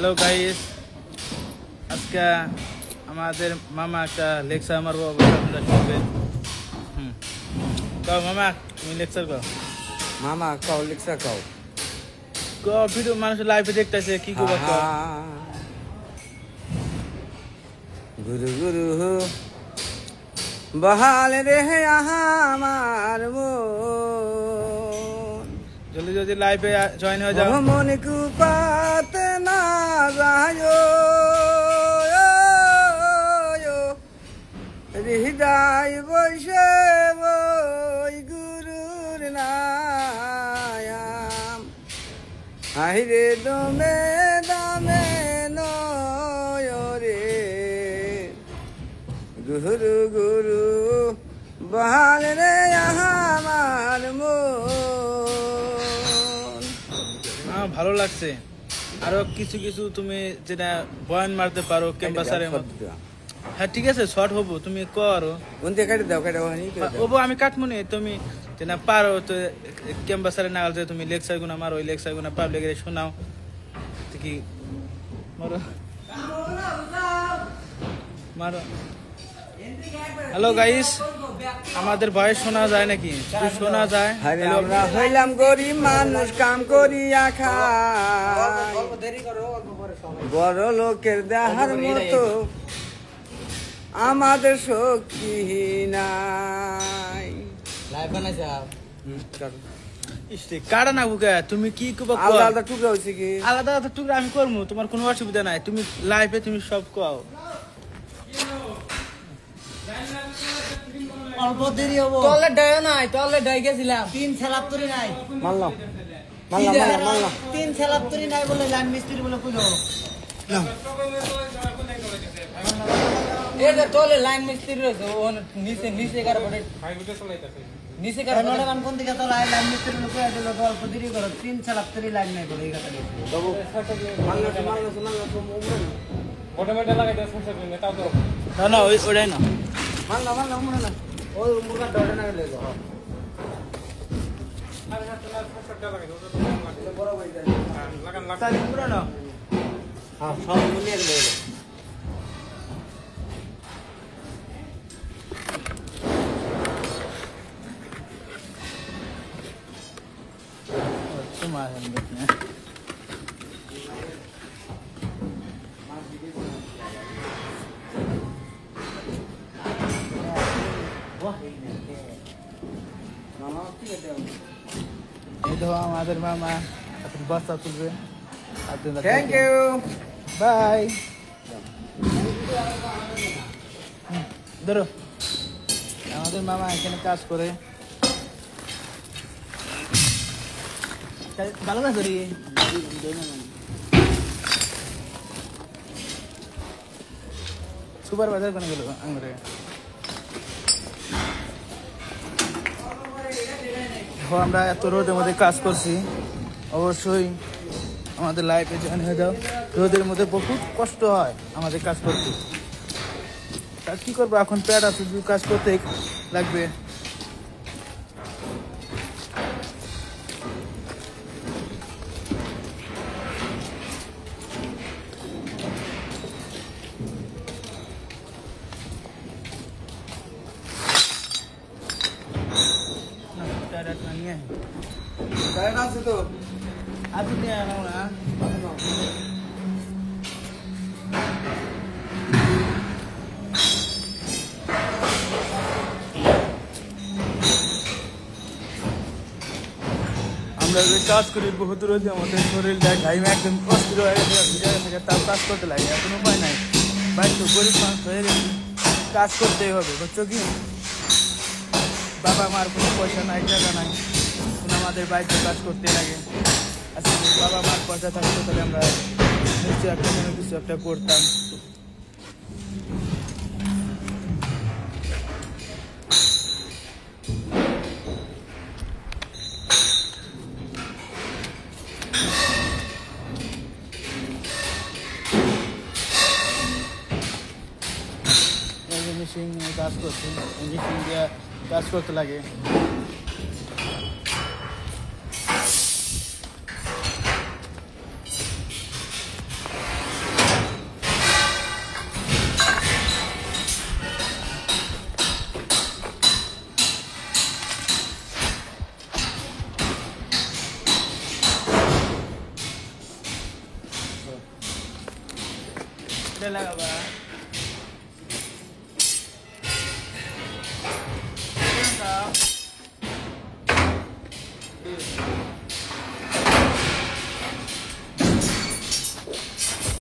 Hello guys, আজকে আমাদের মামা একটা লেকচার মারবো, আপনারা শুনবেন। কও মামা, তুমি লেকচার কও। মামা কও লেকচার কও। ভিডিও মানুষ লাইভে দেখতেছে, কি করবো কও। গুরু গুরু বহাল রে আমার মন, জলদি জলদি লাইভে জয়েন হয়ে যাও। মন কুপাত না যায় হৃদয় বৈশে বই গুরুর নায়াম আহিরে দমে দমে নয়রে গুরু গুরু বহাল রে আমার মন। ভালো লাগছে। আরো কিছু কিছু তুমি যেটা বয়ান মারতে পারো ক্যাম্পাসারের মধ্যে। হ্যাঁ ঠিক আছে, শর্ট হবো, তুমি করো। কেটে দাও কেটে ওবো আমি কাটবো নি, তুমি যেটা পারো তো ক্যাম্পাসারে না গেলে তুমি লেকচার গুনা মারো, ওই লেকচার গুনা পাবলিকে শোনাও। কি মারো মারো। হ্যালো গাইস, আমাদের ভয়েস শোনা যায় নাকি? শোনা যায়? আমরা হইলাম গরিব মানুষ, কাম করিয়া খাই, বড় লোকের দেহার মতো আমাদের শক্তি নাই। কাটা না বুকে, তুমি কি আলাদা আলাদা টুকরা হয়েছে কি? আলাদা আলাদা টুকরা আমি করবো, তোমার কোনো অসুবিধা নাই। তুমি লাইভে তুমি সব কও। অল্প দেরি হবো। তলে ডায় নাই, তলে ডাই গেছিলাম 376 নাই। মানলাম 376 নাই বলে লাইন মিস্ত্রি বলে কইলো। এই যে তলে লাইন মিস্ত্রি রয়েছে, ও নিচে নিচে কার বড় নিচে কার বড় গান কোন দিকে তো লাইন মিস্ত্রি লোক কইয়া দিল অল্প দেরি করো, 376 লাইন নাই বলে এই কথা বলে। বাবু মানলাম মোটামুটি লাগাই দাও সংসার করে তাও তো না ওইটাই না। মানলাম না ওই মুরগা ডরে না গেলে যাও। আর হাতে না সংসারটা লাগাই দাও তো বড় ভাই লাগান তাহলে পুরো না। হ্যাঁ সব মিলিয়ে গেল। তোমার এই তো আমাদের মামা এখন বস্তা তুলবে। Thank you, bye. ধরো, আমাদের মামা এখানে কাজ করে। ভালো না করি সুপারভাইজার কোনে গেল আঙুরে। আমরা এত রোদের মধ্যে কাজ করছি, অবশ্যই আমাদের লাইফে জয়েন হয়ে যাও। রোদের মধ্যে বহুত কষ্ট হয় আমাদের কাজ করতে। তা কি করবো, এখন প্যাড আছে, কাজ করতে লাগবে। আছে তো আপনি নিয়ে আনো না। আমরা যে কাজ করি বহুত রোদে, আমাদের শরীরটা ঘাইমে একদম অস্থির হয়ে গেছে, তাও কাজ করতে লাগে। এখন উপায় নাই, বাইরে তো গরিব মানুষ হয়ে গেছে, কাজ করতেই হবে। বুঝছো কি, বাবা মার কোনো পয়সা নাই, টাকা নাই, আমাদের বাড়িতে কাজ করতে লাগে। আজকে বাবা মার পয়সা থাকতো তাহলে আমরা নিশ্চয়ই একটা কোনো কিছু একটা করতাম। মেশিন নিয়ে কাজ করছি, মেশিন দিয়ে কাজ করতে লাগে। এটা লাগাবা